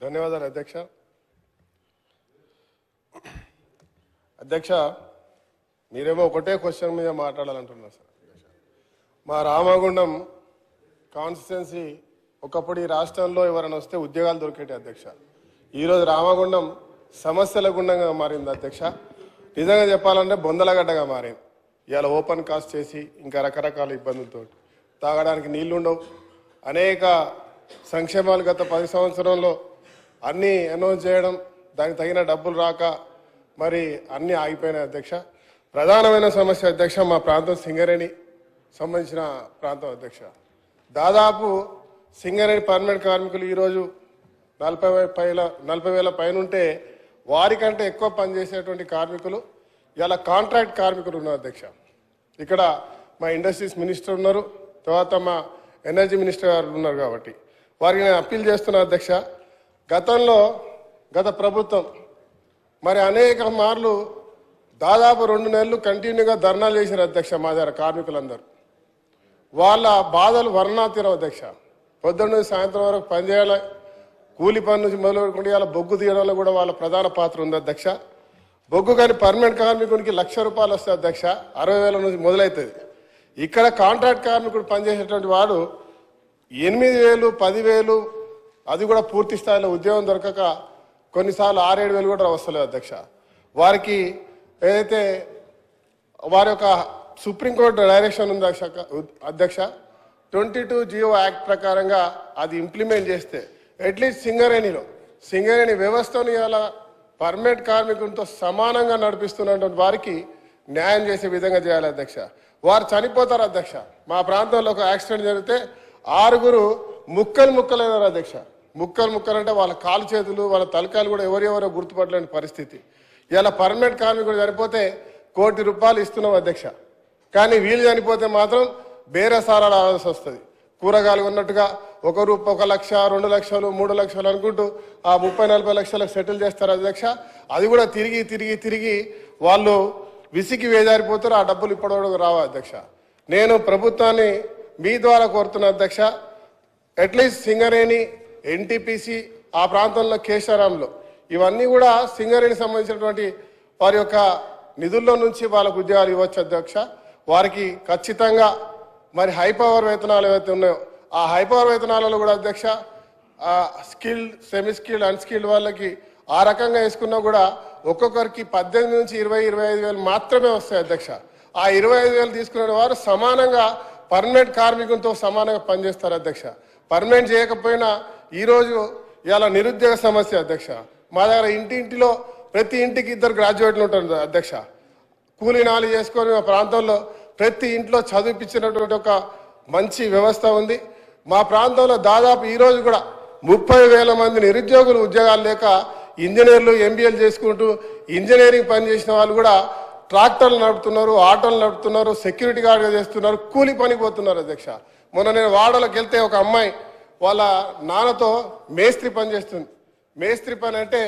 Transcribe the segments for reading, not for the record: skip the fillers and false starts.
ధన్యవాదాలు అధ్యక్ష. అధ్యక్ష, మీరేమో ఒకటే క్వశ్చన్ మీద మాట్లాడాలంటున్నారు సార్. మా రామగుండం కాన్స్టిట్యున్సీ ఒకప్పుడు ఈ రాష్ట్రంలో ఎవరైనా వస్తే ఉద్యోగాలు దొరికేటి అధ్యక్ష. ఈరోజు రామగుండం సమస్యల గుండంగా మారింది అధ్యక్ష. నిజంగా చెప్పాలంటే బొందలగడ్డగా మారింది. ఇవాళ ఓపెన్ కాస్ట్ చేసి ఇంకా రకరకాల ఇబ్బందులతో తాగడానికి నీళ్లు ఉండవు. అనేక సంక్షేమాలు గత 10 సంవత్సరంలో అన్నీ అనౌన్స్ చేయడం, దానికి తగిన డబ్బులు రాక మరి అన్నీ ఆగిపోయినాయి అధ్యక్ష. ప్రధానమైన సమస్య అధ్యక్ష మా ప్రాంతం సింగరేణి సంబంధించిన ప్రాంతం అధ్యక్ష. దాదాపు సింగరేణి పర్మనెంట్ కార్మికులు ఈరోజు 40,000 పైన ఉంటే వారికంటే ఎక్కువ పనిచేసేటువంటి కార్మికులు ఇలా కాంట్రాక్ట్ కార్మికులు ఉన్నారు అధ్యక్ష. ఇక్కడ మా ఇండస్ట్రీస్ మినిస్టర్ ఉన్నారు, తర్వాత మా ఎనర్జీ మినిస్టర్ గారు ఉన్నారు. కాబట్టి వారికి నేను అప్పీల్ చేస్తున్నా అధ్యక్ష. గత ప్రభుత్వం మరి అనేక మార్లు దాదాపు 2 నెలలు కంటిన్యూగా ధర్నాలు చేశారు అధ్యక్ష. మా దగ్గర కార్మికులందరూ వాళ్ళ బాధలు వర్ణాతీరం అధ్యక్ష. పొద్దున్న నుంచి సాయంత్రం వరకు పనిచేయాలి. కూలి పని నుంచి మొదలుపెట్టుకుంటే ఇలా బొగ్గు తీయడంలో కూడా వాళ్ళ ప్రధాన పాత్ర ఉంది అధ్యక్ష. బొగ్గు కానీ పర్మనెంట్ కార్మికుడికి ₹1,00,000 వస్తుంది అధ్యక్ష. 60,000 నుంచి మొదలవుతుంది. ఇక్కడ కాంట్రాక్ట్ కార్మికుడు పనిచేసేటువంటి వాడు 8,000, 10,000, అది కూడా పూర్తి స్థాయిలో ఉద్యోగం దొరకక కొన్నిసార్లు 6-7 వేలు కూడా వస్తలేదు అధ్యక్ష. వారికి ఏదైతే వారి యొక్క సుప్రీంకోర్టు డైరెక్షన్ ఉంది అధ్యక్ష, 22 జియో యాక్ట్ ప్రకారంగా అది ఇంప్లిమెంట్ చేస్తే అట్లీస్ట్ సింగరేణి వ్యవస్థను ఇలా పర్మనెంట్ కార్మికులతో సమానంగా నడిపిస్తున్నటువంటి వారికి న్యాయం చేసే విధంగా చేయాలి అధ్యక్ష. వారు చనిపోతారు అధ్యక్ష. మా ప్రాంతంలో ఒక యాక్సిడెంట్ జరిగితే 6 ముక్కలైనారు అధ్యక్ష. ముక్కలంటే వాళ్ళ కాలు చేతులు, వాళ్ళ తలకాయలు కూడా ఎవరెవరో గుర్తుపట్టలేని పరిస్థితి. ఇలా పర్మనెంట్ కార్మికుడు చనిపోతే ₹1 కోటి ఇస్తున్నాం అధ్యక్ష. కానీ వీళ్ళు చనిపోతే మాత్రం బేరసారాలు ఆడాల్సి వస్తుంది. కూరగాయలు ఉన్నట్టుగా ₹1, 1 లక్ష, 2 లక్షలు, 3 లక్షలు అనుకుంటూ ఆ 30-40 లక్షలకు సెటిల్ చేస్తారు అధ్యక్ష. అది కూడా తిరిగి వాళ్ళు విసికి వేజారిపోతారు. ఆ డబ్బులు ఇప్పటివరకు రావా అధ్యక్ష. నేను ప్రభుత్వాన్ని మీ ద్వారా కోరుతున్నా అధ్యక్ష, అట్లీస్ట్ సింగరేణి, ఎన్టీపీసీ, ఆ ప్రాంతంలో కేశారాంలో ఇవన్నీ కూడా సింగరేణి సంబంధించినటువంటి వారి యొక్క నిధుల్లో నుంచి వాళ్ళకు ఉద్యోగాలు ఇవ్వచ్చు అధ్యక్ష. వారికి ఖచ్చితంగా మరి హై పవర్ వేతనాలు ఏవైతే ఉన్నాయో ఆ హై పవర్ వేతనాలలో కూడా అధ్యక్ష స్కిల్డ్, సెమీ స్కిల్డ్, అన్స్కిల్డ్ వాళ్ళకి ఆ రకంగా వేసుకున్నా కూడా ఒక్కొక్కరికి 18 నుంచి 20-25 వేలు మాత్రమే వస్తాయి అధ్యక్ష. ఆ 25 వేలు తీసుకునే వారు సమానంగా పర్మనెంట్ కార్మికులతో సమానంగా పనిచేస్తారు అధ్యక్ష. పర్మనెంట్ చేయకపోయినా ఈరోజు ఇలా నిరుద్యోగ సమస్య అధ్యక్ష. మా దగ్గర ఇంటింటిలో ప్రతి ఇంటికి 2 గ్రాడ్యుయేట్లు ఉంటారు అధ్యక్ష. కూలీ నాలి చేసుకొని మా ప్రాంతంలో ప్రతి ఇంట్లో చదివిపించినటువంటి ఒక మంచి వ్యవస్థ ఉంది. మా ప్రాంతంలో దాదాపు ఈరోజు కూడా 30,000 మంది నిరుద్యోగులు ఉద్యోగాలు లేక ఇంజనీర్లు, ఎంబీఏలు చేసుకుంటూ ఇంజనీరింగ్ పనిచేసిన వాళ్ళు కూడా ట్రాక్టర్లు నడుపుతున్నారు, ఆటోలు నడుపుతున్నారు, సెక్యూరిటీ గార్డ్గా చేస్తున్నారు, కూలి పనికి పోతున్నారు అధ్యక్ష. మొన్న నేను వాడలోకి వెళ్తే ఒక అమ్మాయి వాళ్ళ నాన్నతో మేస్త్రి పని చేస్తుంది. మేస్త్రి పని అంటే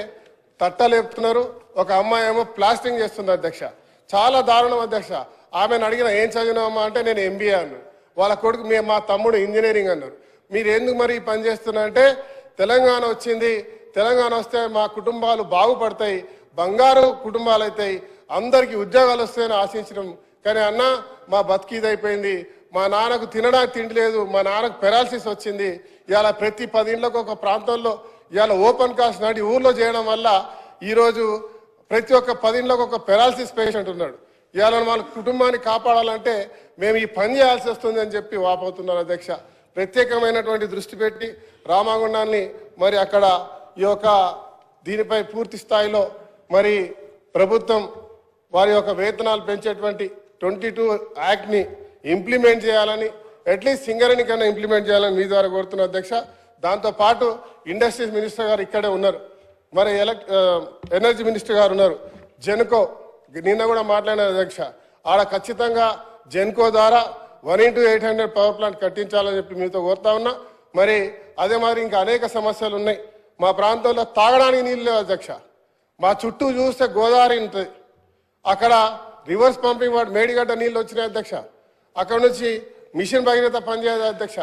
తట్టలేపుతున్నారు. ఒక అమ్మాయి ఏమో ప్లాస్టింగ్ చేస్తుంది అధ్యక్ష. చాలా దారుణం అధ్యక్ష. ఆమెను అడిగిన ఏం చదివినామా అంటే నేను ఎంబీఏ అన్నాడు. వాళ్ళ కొడుకు మా తమ్ముడు ఇంజనీరింగ్ అన్నారు. మీరు ఎందుకు మరి ఈ పని చేస్తున్నా అంటే తెలంగాణ వచ్చింది, తెలంగాణ వస్తే మా కుటుంబాలు బాగుపడతాయి, బంగారు కుటుంబాలు అవుతాయి, అందరికీ ఉద్యోగాలు వస్తాయని ఆశించడం. కానీ అన్న మా బతికిదైపోయింది, మా నాన్నకు తినడానికి తిండి లేదు, మా నాన్నకు పెరాలసిస్ వచ్చింది. ఇవాళ ప్రతి 10 ఇండ్లకు ఒక ప్రాంతంలో ఇవాళ ఓపెన్ కాస్ట్ నాటి ఊర్లో చేయడం వల్ల ఈరోజు ప్రతి ఒక్క 10 ఇండ్లకు ఒక పెరాలసిస్ పేషెంట్ ఉన్నాడు. ఇవాళ మన కుటుంబాన్ని కాపాడాలంటే మేము ఈ పని చేయాల్సి వస్తుంది అని చెప్పి వాపోతున్నారు అధ్యక్ష. ప్రత్యేకమైనటువంటి దృష్టి పెట్టి రామగుండాన్ని మరి అక్కడ ఈ యొక్క దీనిపై పూర్తి స్థాయిలో మరి ప్రభుత్వం వారి యొక్క వేతనాలు పెంచేటువంటి 22 యాక్ట్ని ఇంప్లిమెంట్ చేయాలని, అట్లీస్ట్ సింగరేణి కన్నా ఇంప్లిమెంట్ చేయాలని మీ ద్వారా కోరుతున్న అధ్యక్ష. దాంతోపాటు ఇండస్ట్రీస్ మినిస్టర్ గారు ఇక్కడే ఉన్నారు, మరి ఎనర్జీ మినిస్టర్ గారు ఉన్నారు. జెన్కో నిన్న కూడా మాట్లాడిన అధ్యక్ష, ఆడ ఖచ్చితంగా జెన్కో ద్వారా 1x800 పవర్ ప్లాంట్ కట్టించాలని చెప్పి మీతో కోరుతా ఉన్నా. మరి అదే మరి ఇంకా అనేక సమస్యలు ఉన్నాయి. మా ప్రాంతంలో తాగడానికి నీళ్ళు లేవు అధ్యక్ష. మా చుట్టూ చూస్తే గోదావరి ఉంటుంది, అక్కడ రివర్స్ పంపింగ్ వాడు మేడిగడ్డ నీళ్ళు వచ్చినాయి అధ్యక్ష. అక్కడ నుంచి మిషన్ భగీరథ పనిచేయదు అధ్యక్ష.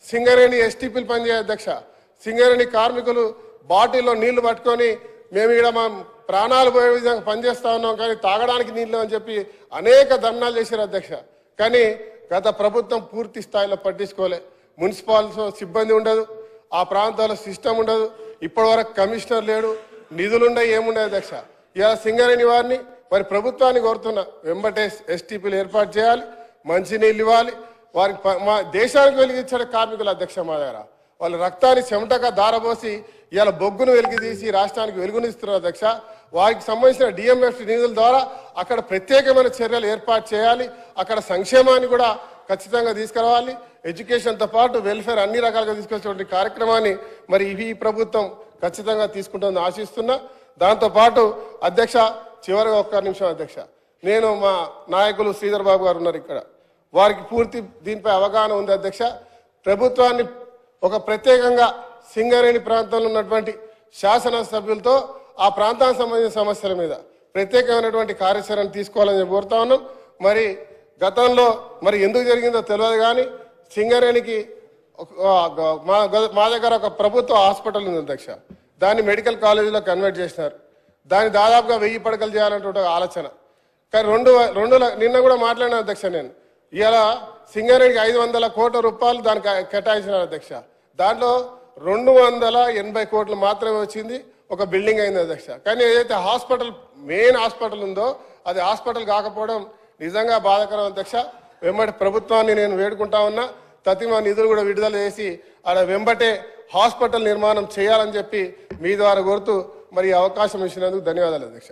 సింగరేణి ఎస్టీపీలు పనిచేయ అధ్యక్ష. సింగరేణి కార్మికులు బాటిల్లో నీళ్లు పట్టుకొని మేము ఇక్కడ మా ప్రాణాలు పోయే విధంగా పనిచేస్తా ఉన్నాం, కానీ తాగడానికి నీళ్ళు అని చెప్పి అనేక ధర్నాలు చేశారు అధ్యక్ష. కానీ గత ప్రభుత్వం పూర్తి స్థాయిలో పట్టించుకోలే. మున్సిపాలిటీ సిబ్బంది ఉండదు, ఆ ప్రాంతాల్లో సిస్టమ్ ఉండదు, ఇప్పటివరకు కమిషనర్ లేడు, నిధులుండవు, ఏముండవు అధ్యక్ష. ఇలా సింగరేణి వారిని మరి ప్రభుత్వాన్ని కోరుతున్నా, వెంబటే ఎస్టీపీలు ఏర్పాటు చేయాలి, మంచినీళ్ళు ఇవ్వాలి. వారికి మా దేశానికి వెలిగించే కార్మికులు అధ్యక్ష మా దగ్గర వాళ్ళ రక్తాన్ని చెమటగా దారబోసి ఇవాళ బొగ్గును వెలికి తీసి రాష్ట్రానికి వెలుగునిస్తున్నారు అధ్యక్ష. వారికి సంబంధించిన డిఎంఎఫ్ నిధుల ద్వారా అక్కడ ప్రత్యేకమైన చర్యలు ఏర్పాటు చేయాలి. అక్కడ సంక్షేమాన్ని కూడా ఖచ్చితంగా తీసుకురావాలి. ఎడ్యుకేషన్తో పాటు వెల్ఫేర్ అన్ని రకాలుగా తీసుకొచ్చేటువంటి కార్యక్రమాన్ని మరి ఈ ప్రభుత్వం ఖచ్చితంగా తీసుకుంటుందని ఆశిస్తున్నా. దాంతోపాటు అధ్యక్ష చివరిగా ఒక్క నిమిషం అధ్యక్ష, నేను మా నాయకులు శ్రీధర్ బాబు గారు ఉన్నారు ఇక్కడ, వారికి పూర్తి దీనిపై అవగాహన ఉంది అధ్యక్ష. ప్రభుత్వాన్ని ఒక ప్రత్యేకంగా సింగరేణి ప్రాంతంలో ఉన్నటువంటి శాసనసభ్యులతో ఆ ప్రాంతానికి సంబంధించిన సమస్యల మీద ప్రత్యేకమైనటువంటి కార్యాచరణ తీసుకోవాలని కోరుతా ఉన్నాం. మరి గతంలో మరి ఎందుకు జరిగిందో తెలియదు, కానీ సింగరేణికి మా దగ్గర ఒక ప్రభుత్వ హాస్పిటల్ ఉంది అధ్యక్ష, దాన్ని మెడికల్ కాలేజీలో కన్వర్ట్ చేసినారు. దాన్ని దాదాపుగా 1000 పడకలు చేయాలంటే ఆలోచన. కానీ నిన్న కూడా మాట్లాడిన అధ్యక్ష, నేను ఇలా సింగరేణికి 500 కోట్ల రూపాయలు దానికి కేటాయించినారు అధ్యక్ష. దాంట్లో 280 కోట్లు మాత్రమే వచ్చింది, ఒక బిల్డింగ్ అయింది అధ్యక్ష. కానీ ఏదైతే హాస్పిటల్ మెయిన్ హాస్పిటల్ ఉందో అది హాస్పిటల్ కాకపోవడం నిజంగా బాధాకరం అధ్యక్ష. వెంబటి ప్రభుత్వాన్ని నేను వేడుకుంటా ఉన్నా, తతిమ నిధులు కూడా విడుదల చేసి ఆడ వెంబటే హాస్పిటల్ నిర్మాణం చేయాలని చెప్పి మీ ద్వారా కోరుతూ మరి అవకాశం ఇచ్చినందుకు ధన్యవాదాలు అధ్యక్ష.